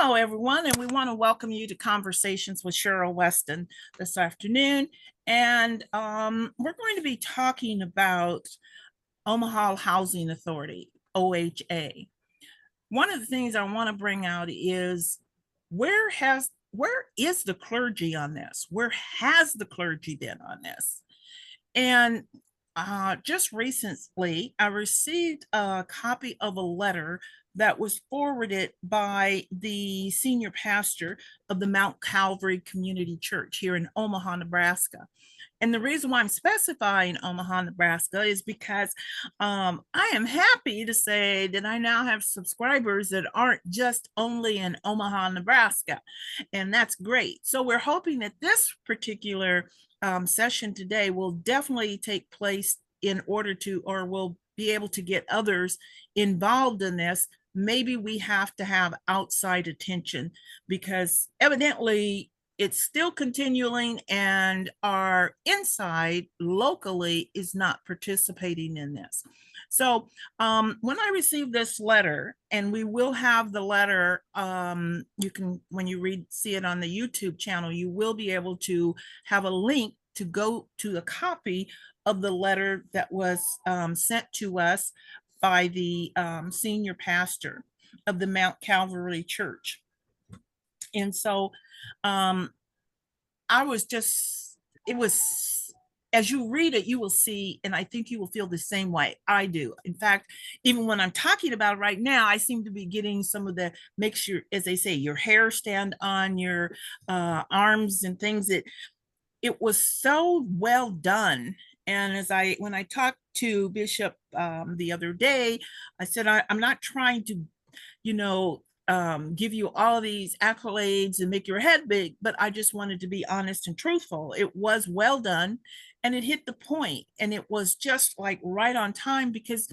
Hello, everyone, and we want to welcome you to Conversations with Weston this afternoon. And we're going to be talking about Omaha Housing Authority, OHA. One of the things I want to bring out is where is the clergy on this? Where has the clergy been on this? And just recently, I received a copy of a letter that was forwarded by the senior pastor of the Mount Calvary Community Church here in Omaha, Nebraska. And the reason why I'm specifying Omaha, Nebraska is because I am happy to say that I now have subscribers that aren't just only in Omaha, Nebraska. And that's great. So we're hoping that this particular session today will definitely take place in order to, or we'll be able to get others involved in this. Maybe we have to have outside attention because evidently it's still continuing and our inside locally is not participating in this. So when I received this letter, and we will have the letter, you can, when you see it on the YouTube channel, you will be able to have a link to go to a copy of the letter that was sent to us by the senior pastor of the Mount Calvary Church. And so it was, as you read it, you will see, and I think you will feel the same way I do. In fact, even when I'm talking about it right now, I seem to be getting some of the, makes your, as they say, your hair stand on your arms and things. It was so well done. And when I talked to Bishop the other day, I said, I'm not trying to, give you all these accolades and make your head big, but I just wanted to be honest and truthful. It was well done and it hit the point, and it was just like right on time, because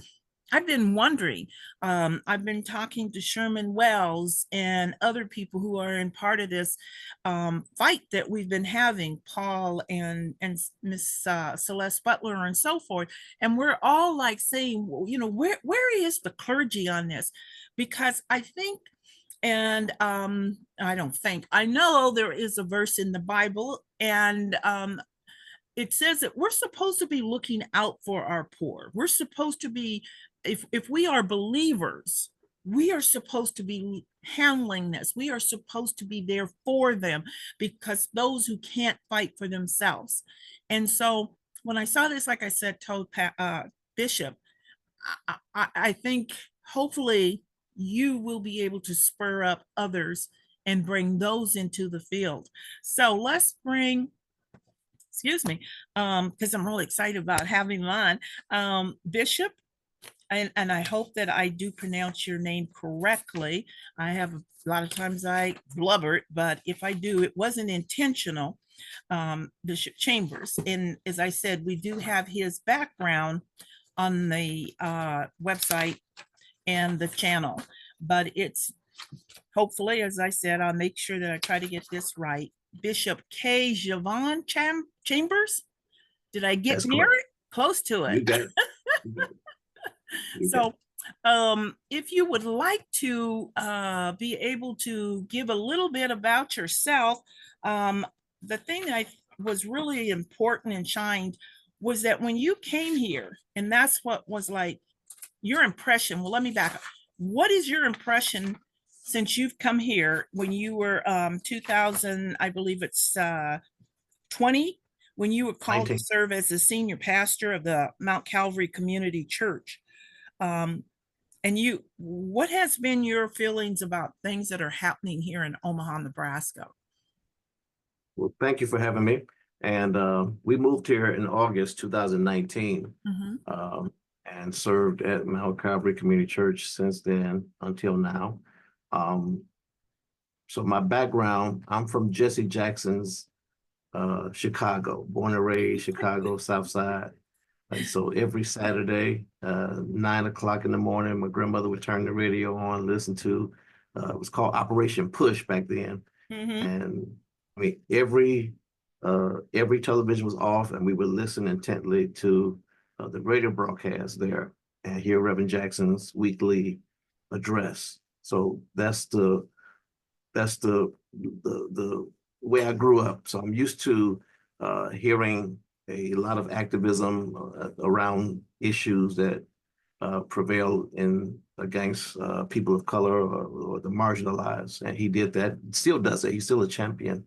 I've been wondering, I've been talking to Sherman Wells and other people who are in part of this fight that we've been having, Paul and Miss Celeste Butler and so forth. And we're all like saying, well, where is the clergy on this? Because I think, and I know there is a verse in the Bible, and it says that we're supposed to be looking out for our poor. We're supposed to be, if we are believers, we are supposed to be handling this. We are supposed to be there for them, because those who can't fight for themselves. And so when I saw this, like I said, told Bishop, I think hopefully you will be able to spur up others and bring those into the field. So let's bring, excuse me, because I'm really excited about having him on, Bishop. And I hope that I do pronounce your name correctly. I have a lot of times I blubber it, but if I do, it wasn't intentional. Bishop Chambers. And as I said, we do have his background on the website and the channel, but it's hopefully, as I said, I'll make sure that I try to get this right. Bishop K. Javon Chambers. Did I get near it? Close to it. So if you would like to be able to give a little bit about yourself, the thing that was really important and shined was that when you came here, and that's what was like your impression. Well, let me back up. What is your impression since you've come here when you were 2000, I believe it's 20, when you were called 19. To serve as the senior pastor of the Mount Calvary Community Church? And what has been your feelings about things that are happening here in Omaha, Nebraska? Well, thank you for having me. And we moved here in August 2019, and served at Mount Calvary Community Church since then until now. So my background, I'm from Jesse Jackson's Chicago, born and raised Chicago, South Side. And so every Saturday, 9 o'clock in the morning, my grandmother would turn the radio on, listen to, it was called Operation Push back then. And I mean, every television was off, and we would listen intently to the radio broadcast there and hear Reverend Jackson's weekly address. So that's the that's the way I grew up. So I'm used to hearing a lot of activism around issues that prevail in against people of color or the marginalized. And he did that, still does it. He's still a champion.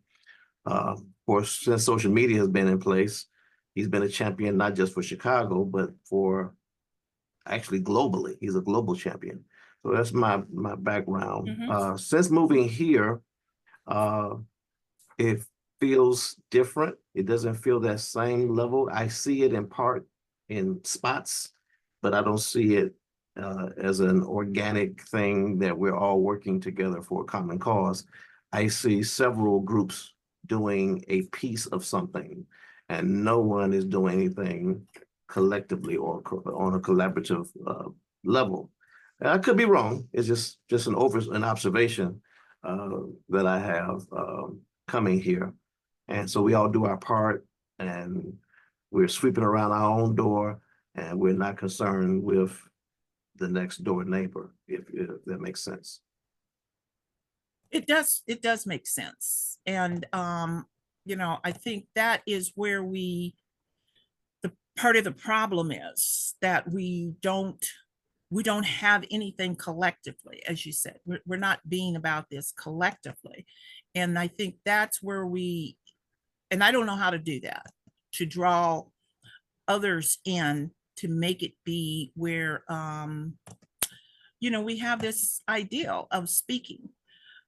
Of course, since social media has been in place, he's been a champion not just for Chicago, but for actually globally. He's a global champion. So that's my background. Since moving here, uh, it feels different. It doesn't feel that same level. I see it in part in spots, but I don't see it as an organic thing that we're all working together for a common cause. I see several groups doing a piece of something, and no one is doing anything collectively or on a collaborative level. I could be wrong. It's just an observation that I have coming here. And so we all do our part, and we're sweeping around our own door, and we're not concerned with the next door neighbor, if that makes sense. It does make sense. And I think that is where the part of the problem is that we don't have anything collectively. As you said, we're not being about this collectively. And I think that's where and I don't know how to do that, to draw others in, to make it be where we have this ideal of speaking,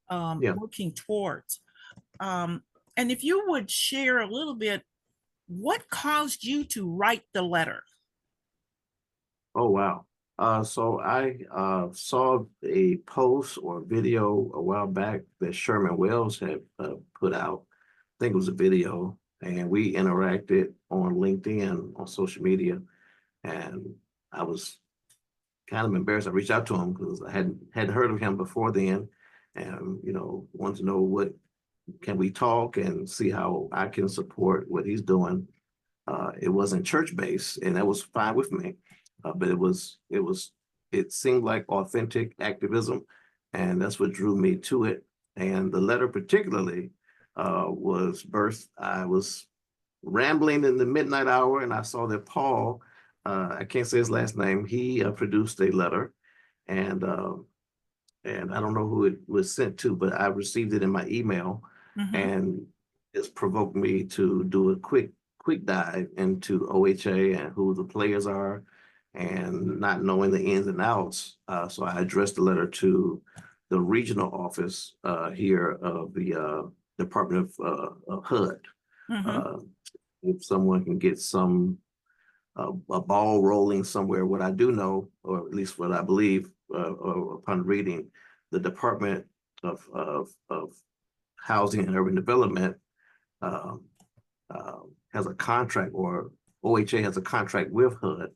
Yeah. working towards. And if you would share a little bit, what caused you to write the letter? Oh, wow. So I saw a post or video a while back that Sherman Wells had put out. I think it was a video, and we interacted on LinkedIn, on social media, and I was kind of embarrassed. I reached out to him because I hadn't heard of him before then, and wanted to know what can we talk and see how I can support what he's doing. It wasn't church based, and that was fine with me. But it seemed like authentic activism, and that's what drew me to it. And the letter particularly was birthed. I was rambling in the midnight hour, and I saw that Paul, I can't say his last name, he produced a letter, and I don't know who it was sent to, but I received it in my email, and it's provoked me to do a quick dive into OHA and who the players are, and not knowing the ins and outs. So I addressed the letter to the regional office here of the Department of HUD. If someone can get a ball rolling somewhere, what I do know, or at least what I believe upon reading, the Department of Housing and Urban Development has a contract, or OHA has a contract with HUD,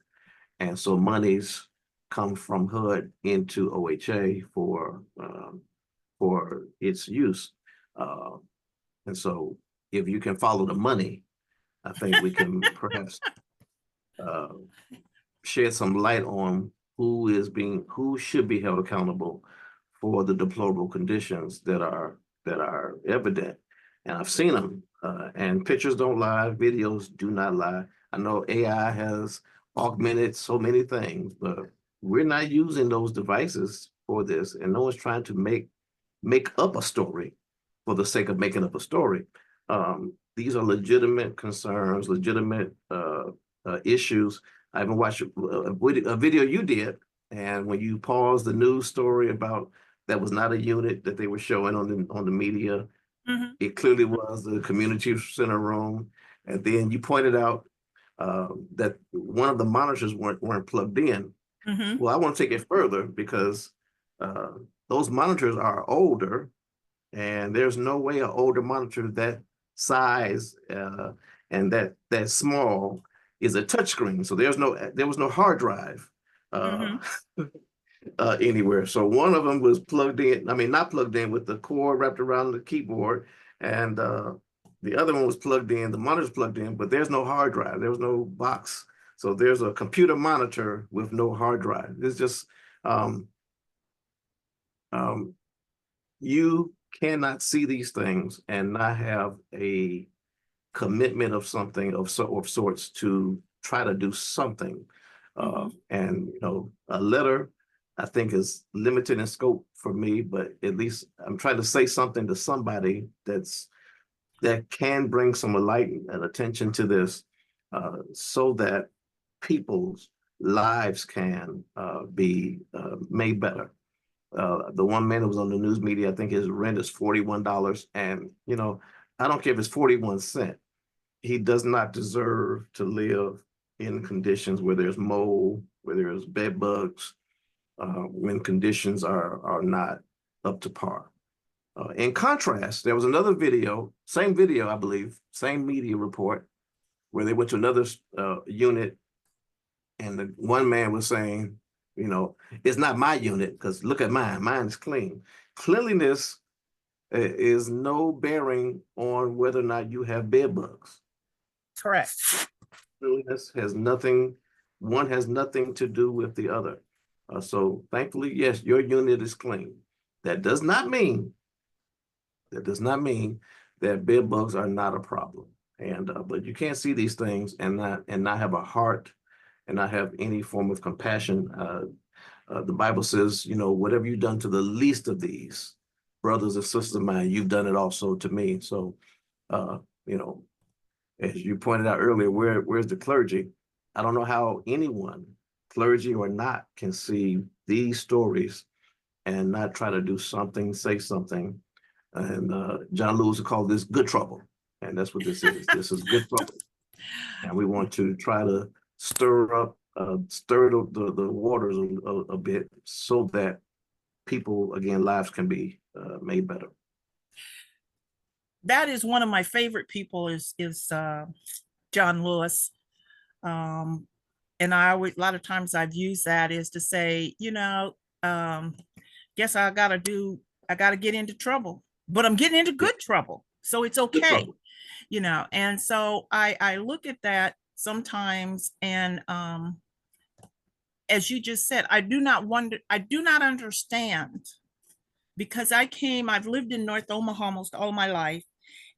and so monies come from HUD into OHA for its use. And so if you can follow the money, I think we can perhaps shed some light on who should be held accountable for the deplorable conditions that are evident. And I've seen them, and pictures don't lie, videos do not lie. I know AI has augmented so many things, but we're not using those devices for this, and no one's trying to make up a story for the sake of making up a story. These are legitimate concerns, legitimate issues. I even watched a video you did, and when you paused the news story about that was not a unit that they were showing on the media, it clearly was the community center room. And then you pointed out that one of the monitors weren't plugged in. Well, I want to take it further, because those monitors are older, and there's no way an older monitor that size and that small is a touchscreen. So there was no hard drive anywhere. So one of them was plugged in. I mean, not plugged in, with the cord wrapped around the keyboard, and the other one was plugged in. The monitor's plugged in, but there's no hard drive. There was no box. So there's a computer monitor with no hard drive. It's just you cannot see these things and not have a commitment of something of sorts to try to do something. And you know, a letter I think is limited in scope for me, but at least I'm trying to say something to somebody that can bring some light and attention to this, so that people's lives can be made better. The one man that was on the news media, I think his rent is $41. And, you know, I don't care if it's 41 cents. He does not deserve to live in conditions where there's mold, where there's bed bugs, when conditions are not up to par. In contrast, there was another video, same video, I believe, same media report, where they went to another unit, and the one man was saying, you know, it's not my unit because look at mine. Mine is clean. Cleanliness is no bearing on whether or not you have bed bugs. Correct. Cleanliness has nothing, one has nothing to do with the other. So thankfully, yes, your unit is clean. That does not mean that bed bugs are not a problem. And but you can't see these things and not have a heart and not have any form of compassion. The Bible says, you know, whatever you've done to the least of these brothers and sisters of mine, you've done it also to me. So, you know, as you pointed out earlier, where's the clergy? I don't know how anyone, clergy or not, can see these stories and not try to do something, say something. And John Lewis would call this good trouble. And that's what this is. This is good trouble. And we want to try to stir the waters a bit so that people, again, lives can be made better. That is one of my favorite people is John Lewis. And I always, a lot of times I've used that is to say, you know, guess I got to get into trouble, but I'm getting into good trouble. So it's okay, you know? And so I look at that sometimes, and as you just said, I do not understand, because I've lived in North Omaha almost all my life.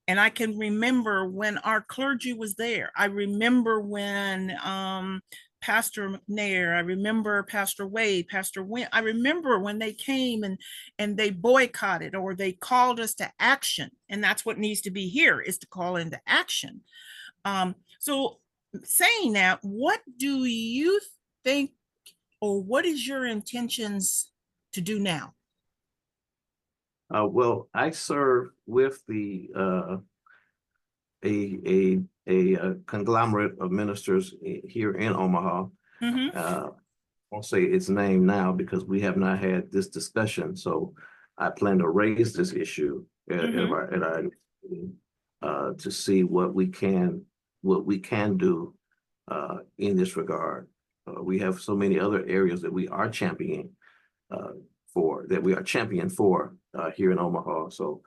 And I can remember when our clergy was there. I remember when Pastor McNair, I remember Pastor Wade, Pastor Wynn. I remember when they came and they boycotted or they called us to action. And that's what needs to be here, is to call into action. So saying that, what do you think, or what is your intentions to do now? Well, I serve with a conglomerate of ministers here in Omaha. I won't say its name now because we have not had this discussion. So I plan to raise this issue at our to see what we can do in this regard. We have so many other areas that we are championing for here in Omaha. So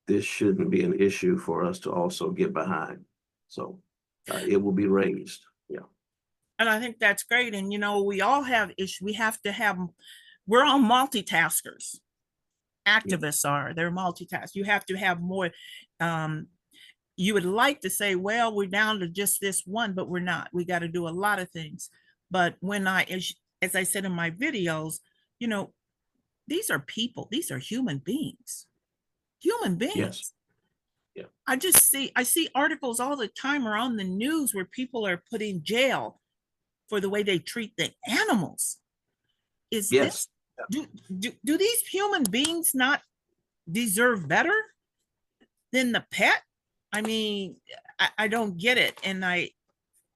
this shouldn't be an issue for us to also get behind. So it will be raised. Yeah. And I think that's great. And, you know, we all have issues. We're all multitaskers. Activists are, they're multitask. You have to have more. You would like to say, well, we're down to just this one, but we're not. We got to do a lot of things. But when as I said in my videos, you know, these are people, these are human beings. Yes. Yeah. I see articles all the time or on the news where people are put in jail for the way they treat the animals. Is yes. this, do these human beings not deserve better than the pet? I mean, I don't get it. And I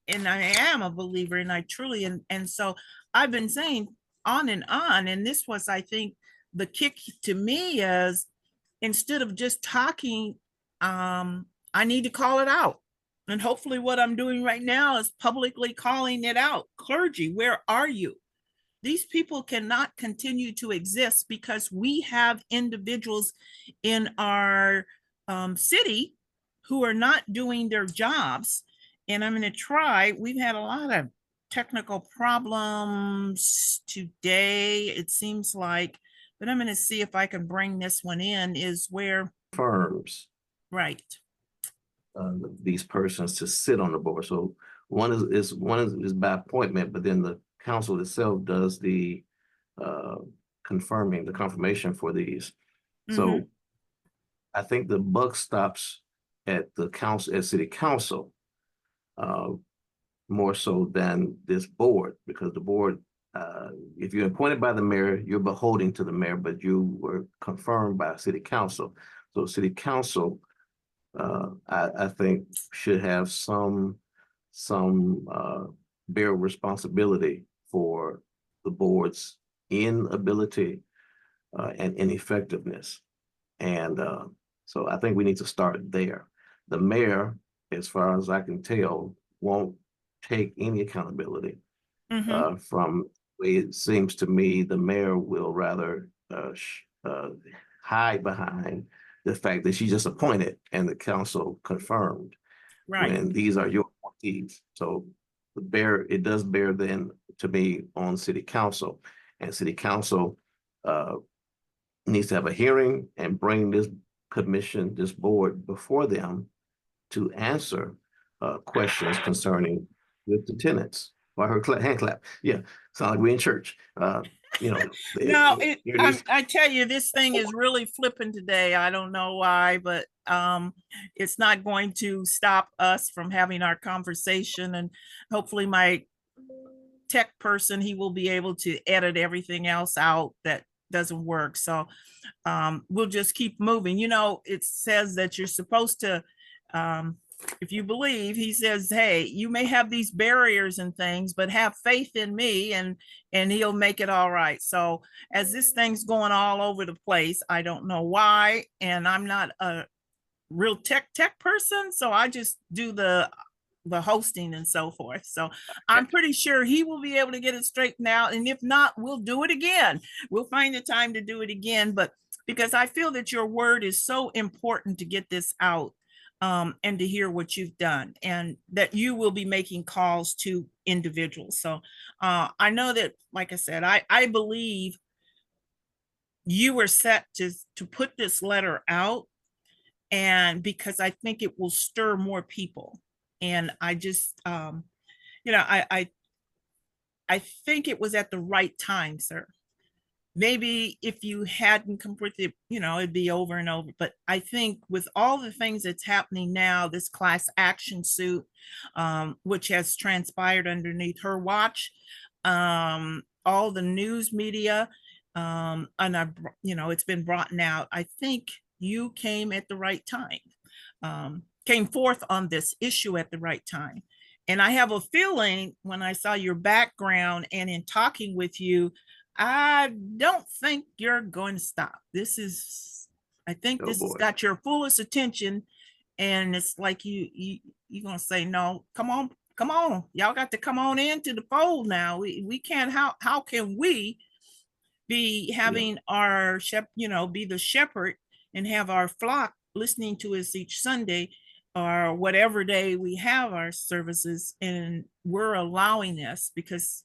am a believer, and I truly, and so I've been saying on, and this was, I think, the kick to me is, instead of just talking, I need to call it out. And hopefully what I'm doing right now is publicly calling it out. Clergy, where are you? These people cannot continue to exist because we have individuals in our city who are not doing their jobs. And I'm going to try, we've had a lot of technical problems today. It seems like but I'm going to see if I can bring this one in, is where, Firms right. these persons to sit on the board. So one is by appointment, but then the council itself does the uh, the confirmation for these. Mm-hmm. So I think the buck stops at the council, at city council, uh, more so than this board, because the board, if you're appointed by the mayor, you're beholden to the mayor, but you were confirmed by city council. So city council, I think should have some bear responsibility for the board's inability and ineffectiveness. And so I think we need to start there. The mayor, as far as I can tell, won't take any accountability Mm-hmm. from the way it seems to me. The mayor will rather hide behind the fact that she just appointed and the council confirmed, Right. when these are your appointees. So it does bear then to me on city council, and city council needs to have a hearing and bring this commission, this board before them to answer questions concerning with the tenants. By her hand clap. Yeah, sound like we in church. No, Here it is. I tell you, this thing is really flipping today. I don't know why, but it's not going to stop us from having our conversation. And hopefully my tech person, he will be able to edit everything else out that doesn't work. So we'll just keep moving. It says that you're supposed to, if you believe, he says, hey, you may have these barriers and things, but have faith in me, and he'll make it all right. So as this thing's going all over the place, I don't know why, and I'm not a real tech person, so I just do the hosting and so forth. So I'm pretty sure he will be able to get it straightened out. And if not, we'll do it again. We'll find the time to do it again. But because I feel that your word is so important to get this out, and to hear what you've done, and that you will be making calls to individuals. So I know that, like I said, I believe you were set to put this letter out, and because I think it will stir more people. And I just, I think it was at the right time, sir. Maybe if you hadn't come with it, it'd be over and over. But I think with all the things that's happening now, this class action suit, which has transpired underneath her watch, all the news media, and it's been brought out. I think you came at the right time, came forth on this issue at the right time. And I have a feeling when I saw your background and in talking with you, I don't think you're going to stop. I think Oh this has boy. got your fullest attention. And it's like you're going to say, no, come on. Y'all got to come on into the fold now. We can't, how can we be Yeah. having our be the shepherd and have our flock listening to us each Sunday or whatever day we have our services, and we're allowing this because,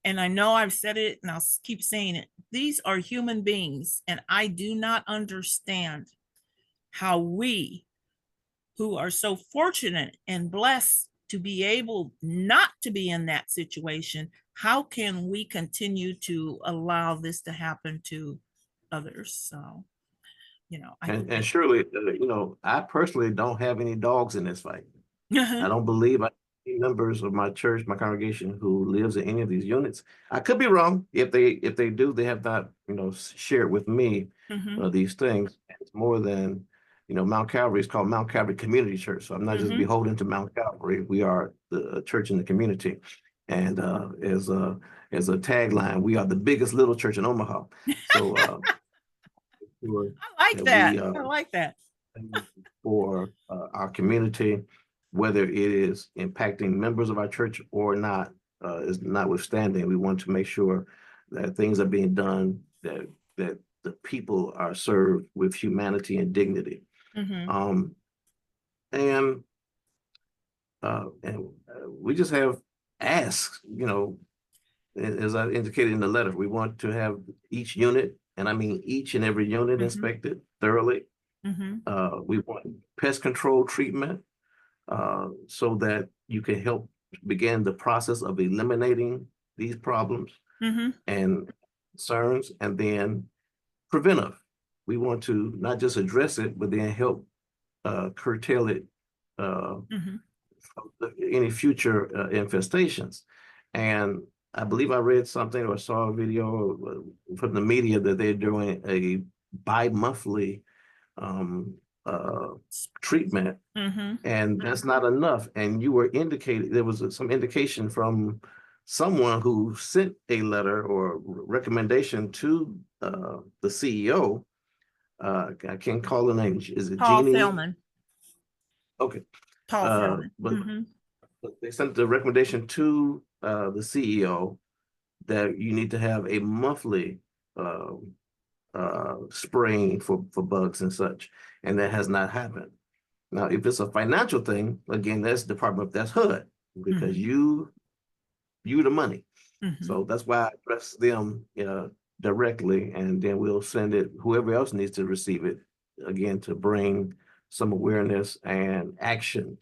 and I know I've said it and I'll keep saying it, these are human beings, and I do not understand how we, who are so fortunate and blessed to be able not to be in that situation, how can we continue to allow this to happen to others? So, And surely, I personally don't have any dogs in this fight. I uh-huh. don't believe I have any members of my church, my congregation, who lives in any of these units. I could be wrong. If they do, they have not, shared with me Mm-hmm. these things. It's more than, Mount Calvary is called Mount Calvary Community Church. So I'm not just Mm-hmm. beholden to Mount Calvary. We are the church in the community. And as a tagline, we are the biggest little church in Omaha. So sure I like that that. we I like that. for our community, whether it is impacting members of our church or not, is notwithstanding. We want to make sure that things are being done, that the people are served with humanity and dignity. Mm-hmm. Um, and we just have asks, as I indicated in the letter, we want to have each unit and I mean each and every unit Mhm. inspected thoroughly. Mhm. We want pest control treatment so that you can help begin the process of eliminating these problems Mhm. and concerns, and then preventive. We want to not just address it, but then help curtail it, uh, Mhm. any future infestations. And I believe I read something or saw a video from the media that they're doing a bi-monthly um, uh, treatment, Mhm. and that's not enough. And you were indicated, there was some indication from someone who sent a letter or recommendation to the CEO. I can't call the name. Is it Paul Jeannie? Philman. Okay. Paul Philman. But Mhm. they sent the recommendation to the CEO that you need to have a monthly uh, spraying for bugs and such, and that has not happened. Now, if it's a financial thing, again, that's HUD, because Mhm. you the money. Mhm. So that's why I address them directly, and then we'll send it whoever else needs to receive it again to bring some awareness and action.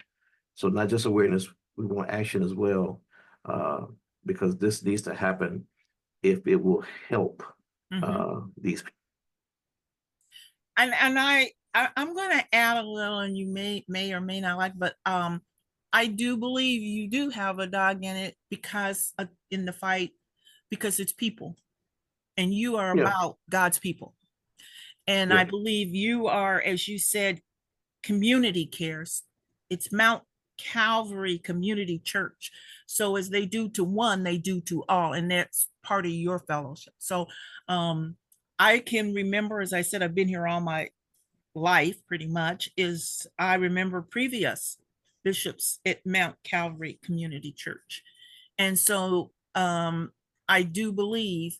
So not just awareness, we want action as well, uh, because this needs to happen if it will help Mhm. these people. And I'm going to add a little, and you may or may not like, but I do believe you do have a dog in it because in the fight, because it's people, and you are Yeah, about God's people. And I yeah, believe you are, as you said, community cares. It's Mount Calvary Community Church. So as they do to one, they do to all, and that's part of your fellowship. So I can remember, as I said, I've been here all my life pretty much. Is I remember previous bishops at Mount Calvary Community Church. And so I do believe,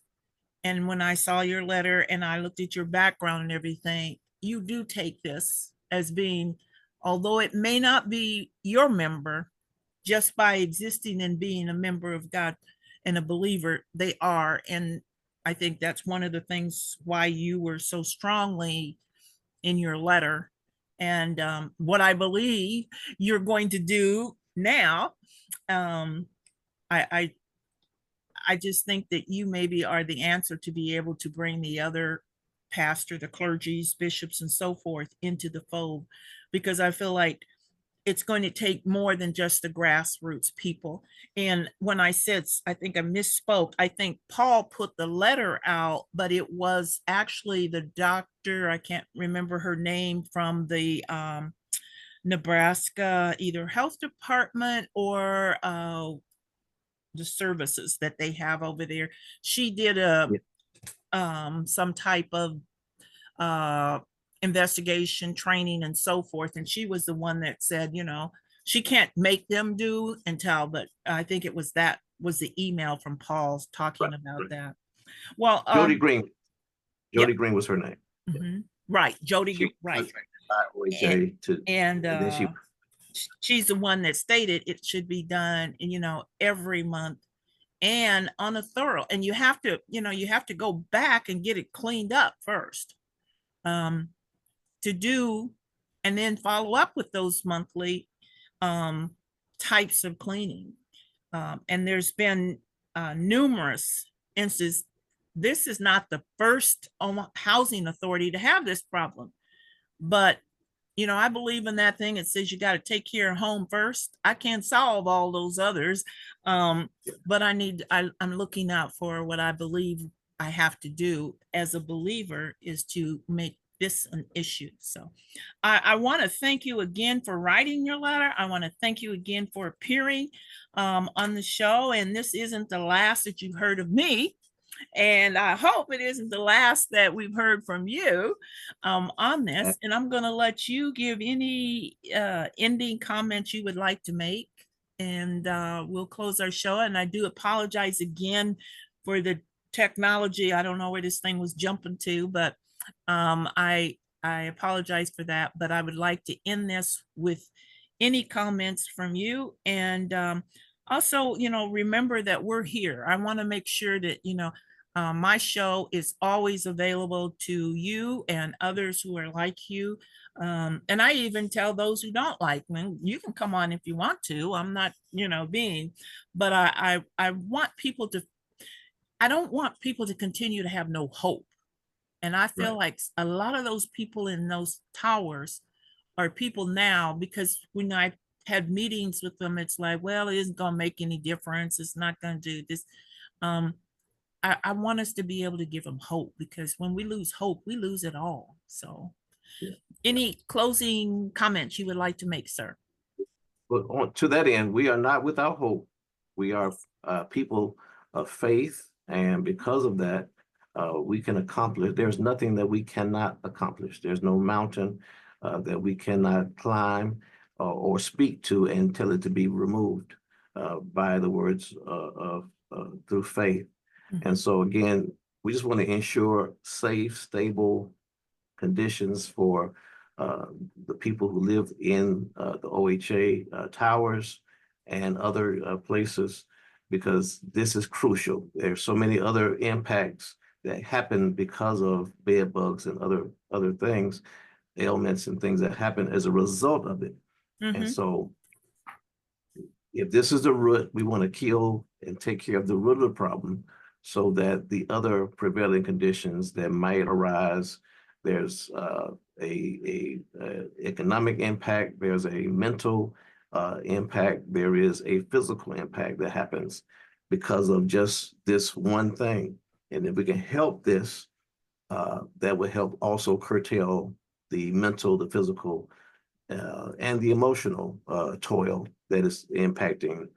and when I saw your letter and I looked at your background and everything, you do take this as being, although it may not be your member, just by existing and being a member of God and a believer, they are. And I think that's one of the things why you were so strongly in your letter. And what I believe you're going to do now, um, I, I I just think that you maybe are the answer to be able to bring the other pastor, the clergies, bishops, and so forth into the fold, because I feel like it's going to take more than just the grassroots people. And when I said, I think I misspoke, I think Paul put the letter out, but it was actually the doctor, I can't remember her name, from the Nebraska, either health department or the services that they have over there. She did a yeah, some type of uh investigation training and so forth, and she was the one that said, she can't make them do and tell, but I think it was that was the email from Paul's right, talking about right. that. Well, Jody Green, yeah. Jody Green was her name. Yeah. Right, She Jody, was right. contracted by and OHA to, and and then she, she's the one that stated it should be done, every month and on a thorough, and you have to go back and get it cleaned up first, um to do, and then follow up with those monthly um types of cleaning. And there's been numerous instances. This is not the first Omaha Housing Authority to have this problem, but I believe in that thing. It says you got to take care of home first. I can't solve all those others. But I'm looking out for what I believe I have to do as a believer is to make this an issue. So I want to thank you again for writing your letter. I want to thank you again for appearing on the show. And this isn't the last that you've heard of me. And I hope it isn't the last that we've heard from you on this. And I'm going to let you give any ending comments you would like to make. And we'll close our show. And I do apologize again for the technology. I don't know where this thing was jumping to, but I apologize for that. But I would like to end this with any comments from you. And also, remember that we're here. I want to make sure that, My show is always available to you and others who are like you. And I even tell those who don't like me, you can come on if you want to. I'm not, but I want people to, I don't want people to continue to have no hope. And I feel Right. like a lot of those people in those towers are people now, because when I had meetings with them, it's like, well, it isn't going to make any difference. It's not going to do this. Um, I want us to be able to give them hope, because when we lose hope, we lose it all. So, Yeah. any closing comments you would like to make, sir? But to that end, we are not without hope. We are people of faith, and because of that, we can accomplish. There's nothing that we cannot accomplish. There's no mountain that we cannot climb or speak to and tell it to be removed by the words of through faith. And so again, we just want to ensure safe, stable conditions for uh, the people who live in the OHA towers and other places, because this is crucial. There's so many other impacts that happen because of bed bugs and other things, ailments and things that happen as a result of it. And Mm-hmm. so if this is the root, we want to kill and take care of the root of the problem so that the other prevailing conditions that might arise, there's a economic impact, there's a mental impact, there is a physical impact that happens because of just this one thing. And if we can help this, that would help also curtail the mental, the physical, and the emotional toil that is impacting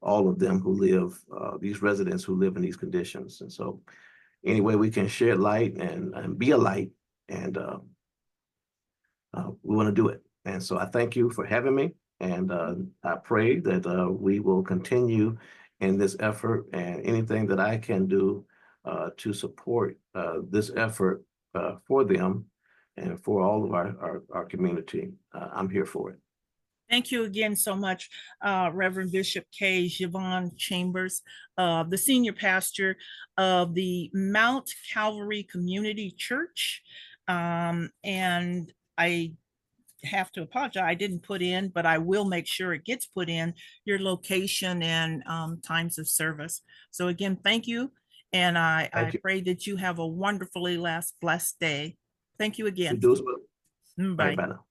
all of them who live, these residents who live in these conditions. And so any way we can shed light and be a light, and we want to do it. And so I thank you for having me, and I pray that we will continue in this effort, and anything that I can do to support this effort for them and for all of our community. I'm here for it. Thank you again so much, Reverend Bishop K. Javon Chambers, the senior pastor of the Mount Calvary Community Church. And I have to apologize, I didn't put in, but I will make sure it gets put in, your location and times of service. So again, thank you. And I Thank you. pray that you have a wonderfully blessed day. Thank you You again. do as well. Bye Bye. bye now.